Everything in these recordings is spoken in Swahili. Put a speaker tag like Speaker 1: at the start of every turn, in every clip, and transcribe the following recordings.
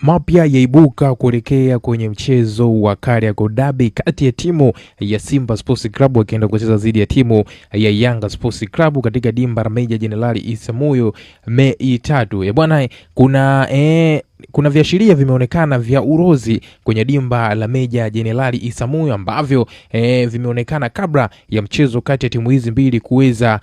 Speaker 1: Mapya yaibuka kuelekea kwenye mchezo wa Kariakoo Derby kati ya timu ya Simba Sports Club wakienda kucheza dhidi ya timu ya Yanga Sports Club katika dimba la Meja Jenerali Isamuhyo Mei 3. Bwana, kuna viashiria vimeonekana vya urozi kwenye dimba la Meja Jenerali Isamuhyo ambavyo vimeonekana kabla ya mchezo kati ya timu hizi mbili kuweza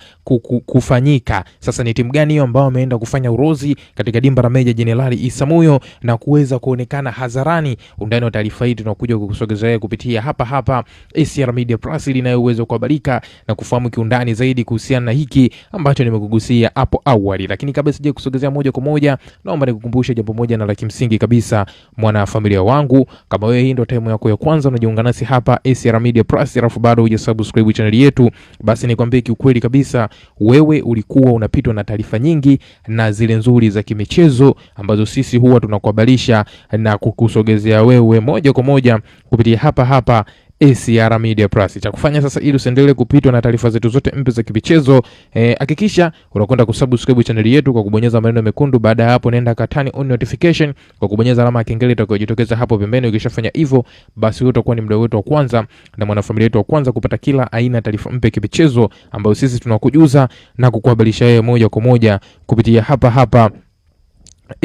Speaker 1: kufanyika. Sasa ni timu gani hiyo ambao wameenda kufanya urozi katika dimba la Meja Jenerali Isamuhyo na kuweza kuonekana hadharani? Undani wa taarifa hii tunakuja kukusogezea kupitia hapa SR Media Plus ili nayo uweze kuhabarika na kufahamu kiundani zaidi kuhusiana na hiki ambacho nimekugusia hapo awali. Lakini kabla sije kusogezea moja kwa moja, naomba nikukumbushe jambo moja na la kimsingi kabisa, mwana familia wangu. Kama wewe hii ndio time yako ya kwanza unajiunga nasi hapa SR Media Plus alafu bado hujasubscribe channel yetu, basi nikwambie kiukweli kabisa, wewe ulikuwa unapitwa na taarifa nyingi na zile nzuri za kimichezo ambazo sisi huwa tunakuhabarisha na kukusogezea wewe moja kwa moja kupitia hapa SR Media Plus. Cha kufanya sasa ili usiendelee kupitwa na taarifa zetu zote mpya za kibichezo, hakikisha unakwenda kusubscribe channel yetu kwa kubonyeza maneno mekundu. Baada ya hapo nenda katani on notification kwa kubonyeza alama ya kengele itakayojitokeza hapo pembeni. Ukishafanya hivyo, basi wewe utakuwa ni mdau wetu wa kwanza na mwanafamilia wetu wa kwanza kupata kila aina taarifa mpya kibichezo ambayo sisi tunakujuza na kukuhabarisha wewe moja kwa moja kupitia hapa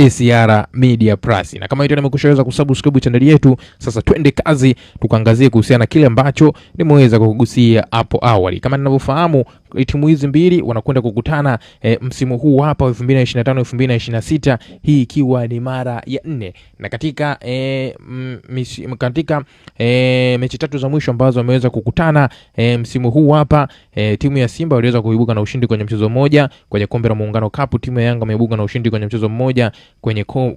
Speaker 1: SR Media Plus. Na kama hiyo nimekushaweza kusubscribe channel yetu, sasa twende kazi tukaangazie kuhusiana kile ambacho nimeweza kukugusia hapo awali. Kama ninavyofahamu, timu hizi mbili wanakwenda kukutana msimu huu hapa 2025-2026, hii ikiwa ni mara ya 4. Na katika mechi tatu za mwisho ambazo wameweza kukutana msimu huu hapa, timu ya Simba waliweza kuibuka na ushindi kwenye mchezo mmoja kwenye Kombe la Muungano Cup. Timu ya Yanga imeibuka na ushindi kwenye mchezo mmoja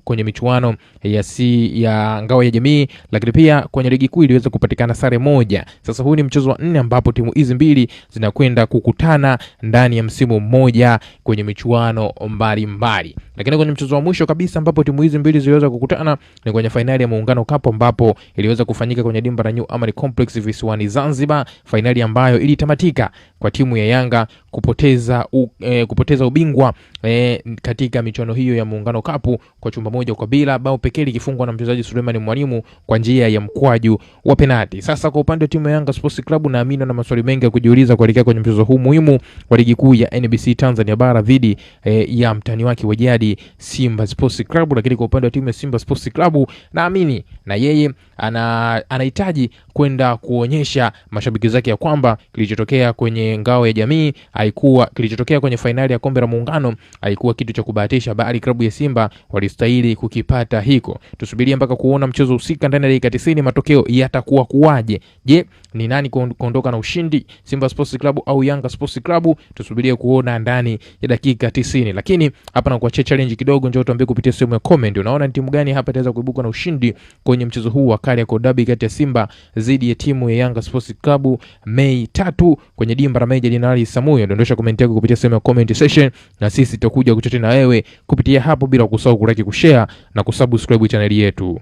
Speaker 1: kwenye michuano ya ngao ya jamii, lakini pia kwenye ligi kuu iliweza kupatikana sare moja. Sasa huu ni mchezo wa 4 ambapo timu hizi mbili zinakwenda kukutana ndani ya msimu mmoja kwenye michuano mbalimbali. Lakini kwenye mchezo wa mwisho kabisa ambapo timu hizi mbili ziliweza kukutana ni kwenye finali ya Muungano Cup ambapo iliweza kufanyika kwenye dimba la New Amani Complex visiwani Zanzibar, finali ambayo ilitamatika kwa timu ya Yanga kupoteza ubingwa katika michuano hiyo ya Muungano Cup kwa chumba moja kwa bila, bao pekee likifungwa na mchezaji Suleiman Mwalimu kwa njia ya mkwaju wa penalti. Sasa kwa upande wa timu ya Yanga Sports Club, naamini na maswali mengi ya kujiuliza kuelekea kwenye mchezo huu muhimu wa ligi kuu ya NBC Tanzania bara dhidi ya mtani wake wa jadi Simba Sports Club. Lakini kwa upande wa timu ya Simba Sports Club, naamini na yeye anahitaji kwenda kuonyesha mashabiki zake ya kwamba kilichotokea kwenye ngao ya jamii kilichotokea kwenye finali ya Kombe la Muungano haikuwa kitu cha kubahatisha, bali klabu ya Simba walistahili kukipata hiko. Tusubirie mpaka kuona mchezo husika ndani ya dakika 90 matokeo yatakuwa kuwaje. Je, ni nani kuondoka na ushindi, Simba Sports Club au Yanga Sports Club? Tusubirie kuona ndani ya dakika 90. Lakini hapa na kuachia challenge kidogo, njoo tuambie kupitia sehemu ya comment, unaona ni timu gani hapa itaweza kuibuka na ushindi kwenye mchezo huu wa Kariakoo Derby kati ya Simba dhidi ya timu ya Yanga Sports Club Mei 3 kwenye dimba la Meja Jenerali Isamuhyo. Dondosha comment yako kupitia sehemu ya comment section na sisi tutakuja kuchotea na wewe kupitia hapo, bila kusahau kulike, kushare na kusubscribe channel yetu.